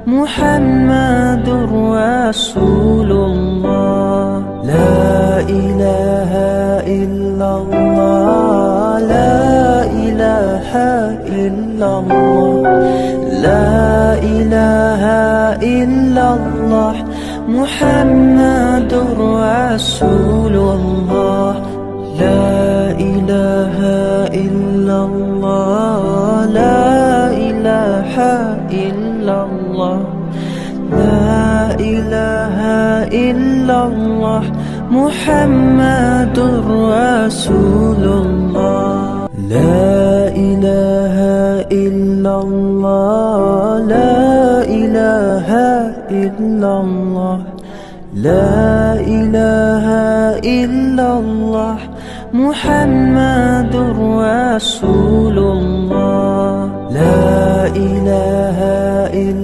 محمد رسول الله. لا إله إلا الله، لا إله إلا الله، لا إله إلا الله، محمد رسول الله. لا إله إلا الله، لا إله إلا الله، لا إله إلا الله، محمد رسول الله. لا إله إلا الله، لا إله إلا الله، لا إله إلا الله، محمد رسول الله. لا إله إلا